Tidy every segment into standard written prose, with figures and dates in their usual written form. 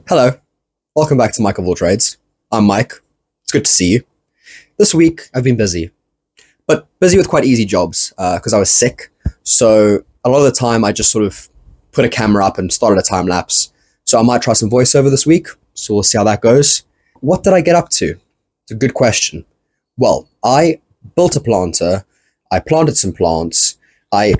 Hello, welcome back to Mike of All Trades. I'm Mike. It's good to see you. This week I've been busy, but busy with quite easy jobs because I was sick. So a lot of the time I just sort of put a camera up and started a time lapse. So I might try some voiceover this week. So we'll see how that goes. What did I get up to? It's a good question. Well, I built a planter. I planted some plants. I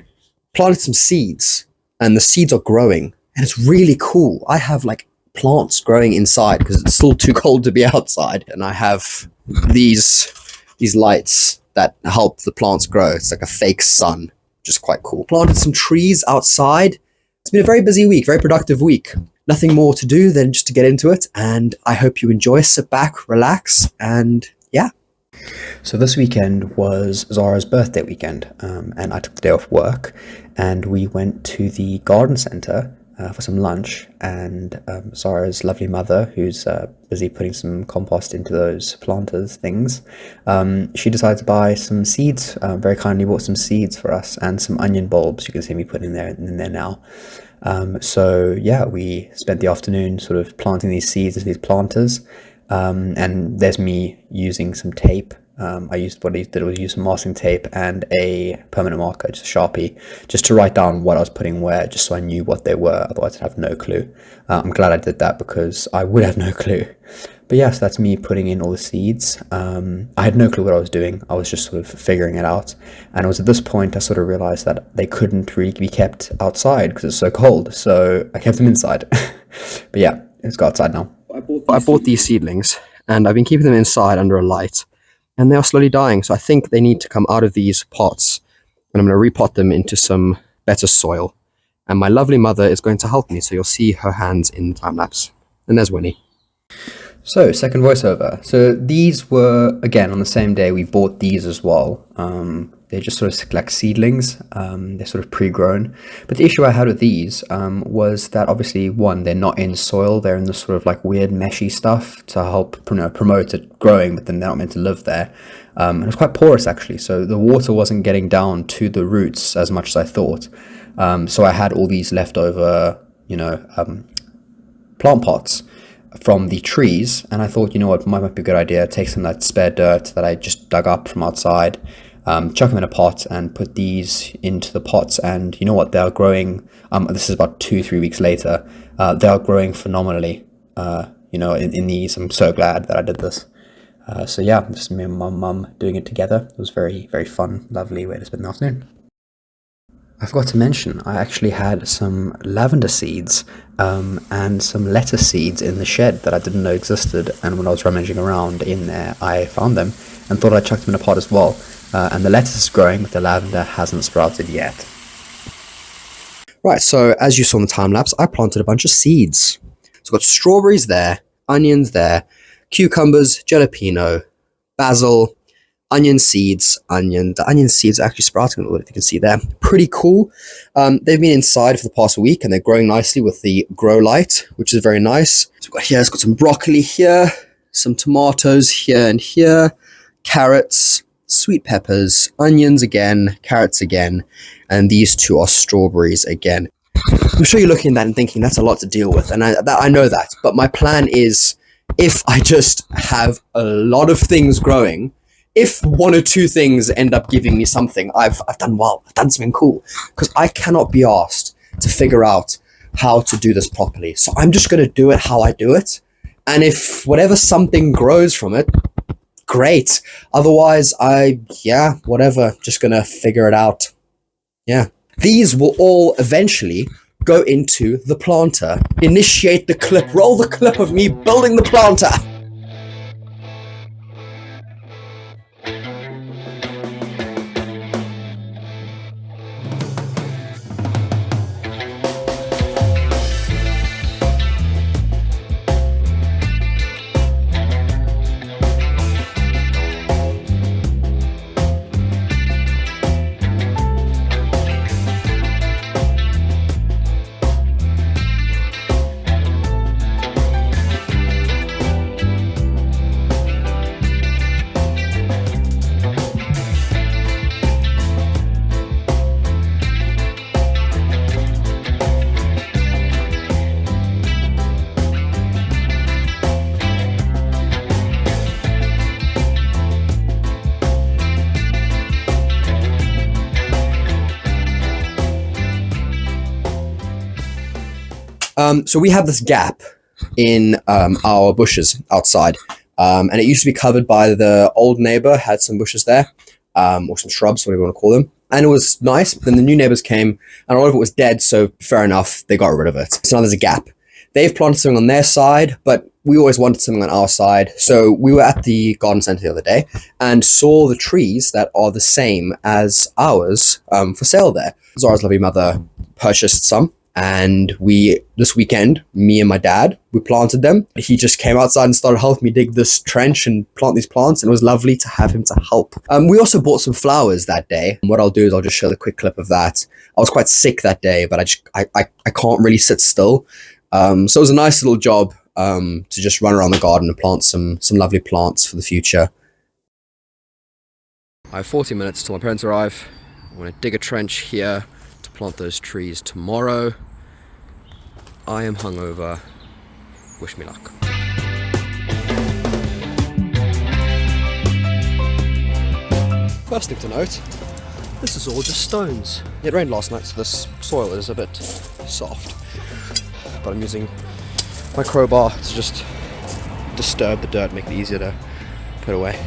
planted some seeds, and the seeds are growing, and it's really cool. I have like plants growing inside because it's still too cold to be outside, and I have these lights that help the plants grow. It's like a fake sun, which is quite cool. Planted some trees outside. It's been a very busy week, very productive week. Nothing more to do than just to get into it, and I hope you enjoy. Sit back, relax, and yeah. So this weekend was Zara's birthday weekend, and I took the day off work, and we went to the garden centre for some lunch, and Zara's lovely mother, who's busy putting some compost into those planters things, she decided to buy some seeds, very kindly bought some seeds for us, and some onion bulbs you can see me putting in there now. So yeah, we spent the afternoon sort of planting these seeds into these planters, and there's me using some tape. I used some masking tape and a permanent marker, just a Sharpie, just to write down what I was putting where, just so I knew what they were. Otherwise I'd have no clue. I'm glad I did that because I would have no clue. But yeah, so that's me putting in all the seeds. I had no clue what I was doing. I was just sort of figuring it out. And it was at this point I sort of realized that they couldn't really be kept outside because it's so cold. So I kept them inside. But yeah, let's go outside now. I bought these seedlings, and I've been keeping them inside under a light, and they are slowly dying. So I think they need to come out of these pots, and I'm going to repot them into some better soil. And my lovely mother is going to help me, so you'll see her hands in the time lapse. And there's Winnie. So, second voiceover. So these were, again, on the same day, we bought these as well. They're just sort of like seedlings. They're sort of pre-grown. But the issue I had with these was that obviously, one, they're not in soil. They're in this sort of like weird meshy stuff to help promote it growing, but then they're not meant to live there. And it was quite porous, actually. So the water wasn't getting down to the roots as much as I thought. So I had all these leftover, plant pots from the trees, and I thought, you know what, might be a good idea, take some of that spare dirt that I just dug up from outside, chuck them in a pot and put these into the pots, and you know what, they are growing. This is about 2-3 weeks later. They are growing phenomenally, in these. I'm so glad that I did this. So yeah, just me and my mum doing it together. It was very, very fun, lovely way to spend the afternoon. I forgot to mention, I actually had some lavender seeds and some lettuce seeds in the shed that I didn't know existed, and when I was rummaging around in there, I found them and thought I'd chuck them in a pot as well. And the lettuce is growing, but the lavender hasn't sprouted yet. Right, so as you saw in the time-lapse, I planted a bunch of seeds. So I've got strawberries there, onions there, cucumbers, jalapeno, basil, onion seeds. The onion seeds are actually sprouting a little bit, if you can see there. Pretty cool. They've been inside for the past week, and they're growing nicely with the grow light, which is very nice. So it's got some broccoli here, some tomatoes here and here, carrots, sweet peppers, onions again, carrots again, and these two are strawberries again. I'm sure you're looking at that and thinking that's a lot to deal with, and I know that, but my plan is, if I just have a lot of things growing, if one or two things end up giving me something, I've done well. I've done something cool, because I cannot be asked to figure out how to do this properly. So I'm just going to do it how I do it. And if whatever something grows from it, great. Otherwise, whatever. Just going to figure it out. Yeah. These will all eventually go into the planter. Initiate the clip. Roll the clip of me building the planter. So we have this gap in our bushes outside, and it used to be covered by the old neighbor, had some bushes there, or some shrubs, whatever you want to call them. And it was nice, but then the new neighbors came, and a lot of it was dead, so fair enough, they got rid of it. So now there's a gap. They've planted something on their side, but we always wanted something on our side. So we were at the garden center the other day and saw the trees that are the same as ours for sale there. Zara's lovely mother purchased some, and this weekend, me and my dad, we planted them. He just came outside and started helping me dig this trench and plant these plants, and it was lovely to have him to help. We also bought some flowers that day. What I'll do is I'll just show the quick clip of that. I was quite sick that day, but I can't really sit still. So it was a nice little job to just run around the garden and plant some lovely plants for the future. I have 40 minutes till my parents arrive. I'm going to dig a trench here to plant those trees tomorrow. I am hungover. Wish me luck. First thing to note, this is all just stones. It rained last night, so this soil is a bit soft. But I'm using my crowbar to just disturb the dirt, make it easier to put away.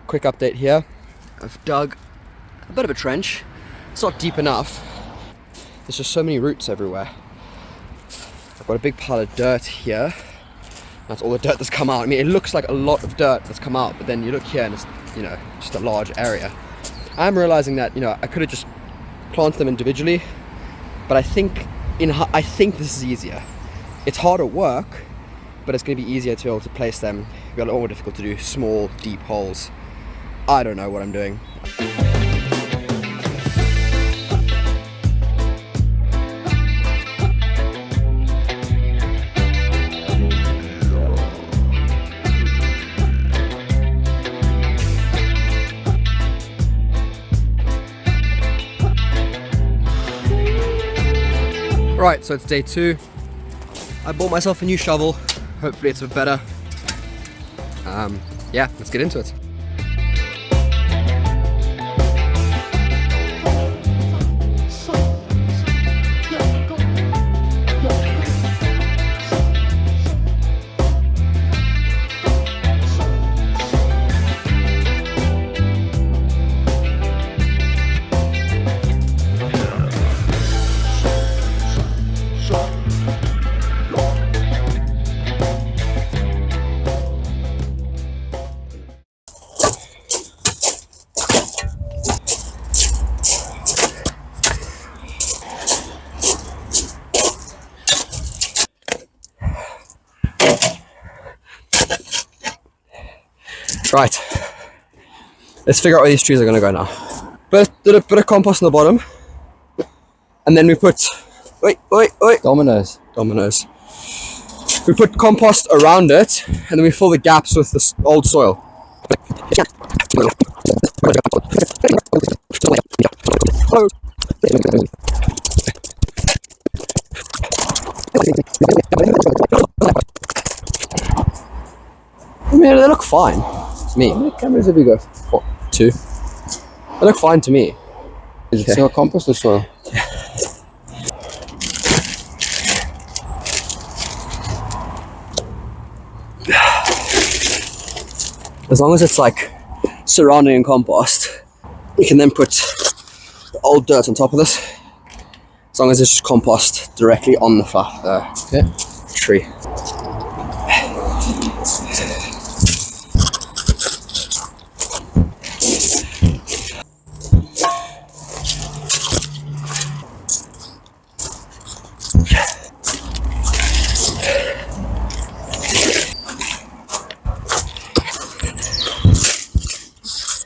Quick update here. I've dug a bit of a trench. It's not deep enough. There's just so many roots everywhere. I've got a big pile of dirt here. That's all the dirt that's come out. I mean, it looks like a lot of dirt that's come out, but then you look here and it's, just a large area. I'm realizing that, I could have just planted them individually, but I think this is easier. It's harder work, but it's going to be easier to be able to place them. It'll be a lot more difficult to do small, deep holes. I don't know what I'm doing. Right, so it's day 2. I bought myself a new shovel. Hopefully it's a bit better. Yeah, let's get into it. Right, let's figure out where these trees are going to go now. Bit of compost on the bottom, and then we put, wait, Dominoes. We put compost around it, and then we fill the gaps with this old soil. I mean, they look fine to me. How many cameras have you got? What, 2? They look fine to me. Is it still compost or soil? As long as it's like surrounding in compost, we can then put the old dirt on top of this. As long as it's just compost directly on the tree.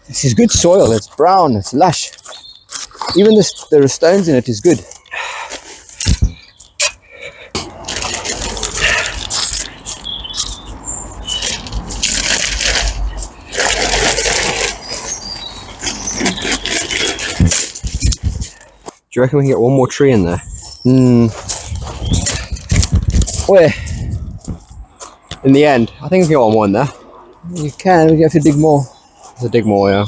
This is good soil. It's brown. It's lush. Even there are stones in it is good. Do you reckon we can get one more tree in there? Where? In the end, I think we can get one more in there. You can. We have to dig more. Let's dig more, yeah.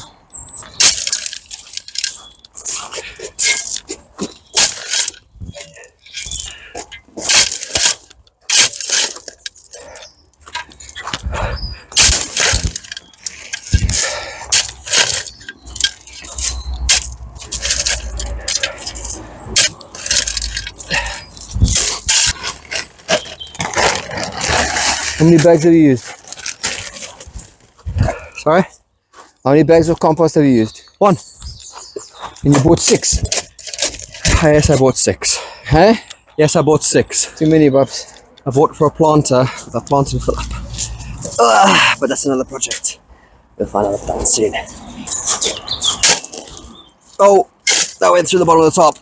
How many bags have you used? Sorry? How many bags of compost have you used? 1. And you bought 6. Yes, I bought 6. Hey? Yes, I bought 6. Too many, Bubs. I bought for a planter. That planter will fill up. But that's another project. We'll find out that soon. Oh, that went through the bottom of the top.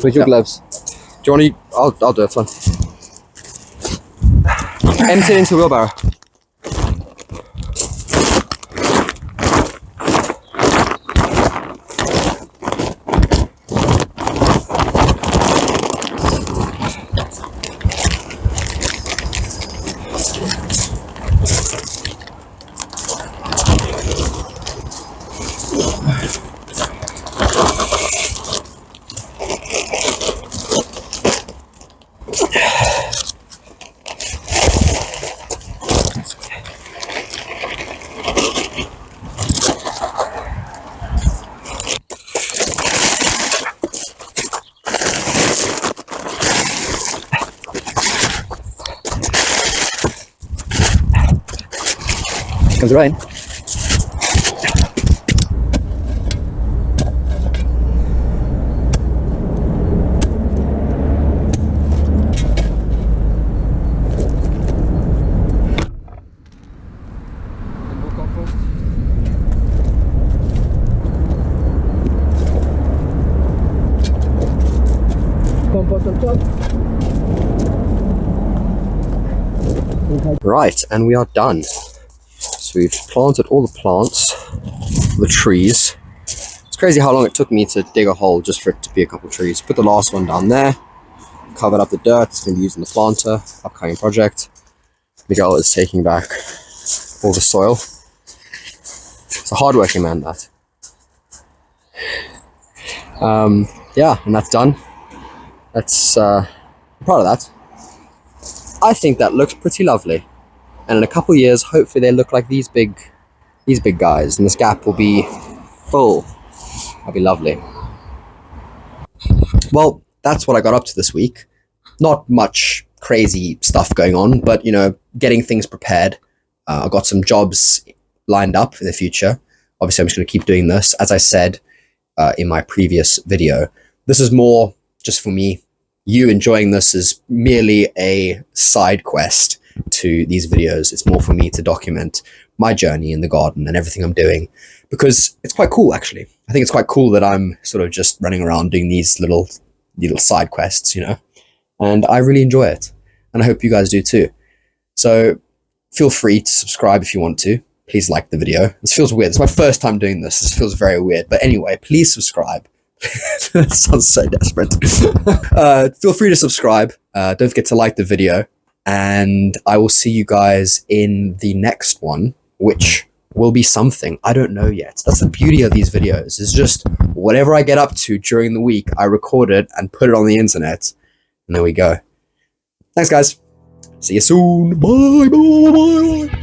Where's your gloves? Do you want to? I'll do it. Fine. Empty it into the wheelbarrow. Comes the rain. Compost on top. Right, and we are done. So we've planted all the plants, the trees. It's crazy how long it took me to dig a hole just for it to be a couple of trees. Put the last one down there, covered up the dirt. It's going to be used in the planter, upcoming project. Miguel is taking back all the soil. It's a hard-working man, that. Yeah, and that's done. That's I'm proud of that. I think that looks pretty lovely. And in a couple of years, hopefully they look like these big guys, and this gap will be full. That'll be lovely. Well, that's what I got up to this week. Not much crazy stuff going on, but, you know, getting things prepared. I've got some jobs lined up in the future. Obviously, I'm just going to keep doing this. As I said in my previous video, this is more just for me. You enjoying this is merely a side quest to these videos. It's more for me to document my journey in the garden and everything I'm doing, because it's quite cool, actually. I think it's quite cool that I'm sort of just running around doing these little side quests, you know, and I really enjoy it, and I hope you guys do too. So feel free to subscribe if you want to. Please like the video. This feels weird. It's my first time doing this. This feels very weird, but anyway, please subscribe. That sounds so desperate. Feel free to subscribe. Don't forget to like the video. And I will see you guys in the next one, which will be something. I don't know yet. That's the beauty of these videos. It's just whatever I get up to during the week, I record it and put it on the internet. And there we go. Thanks, guys. See you soon. Bye, bye, bye, bye.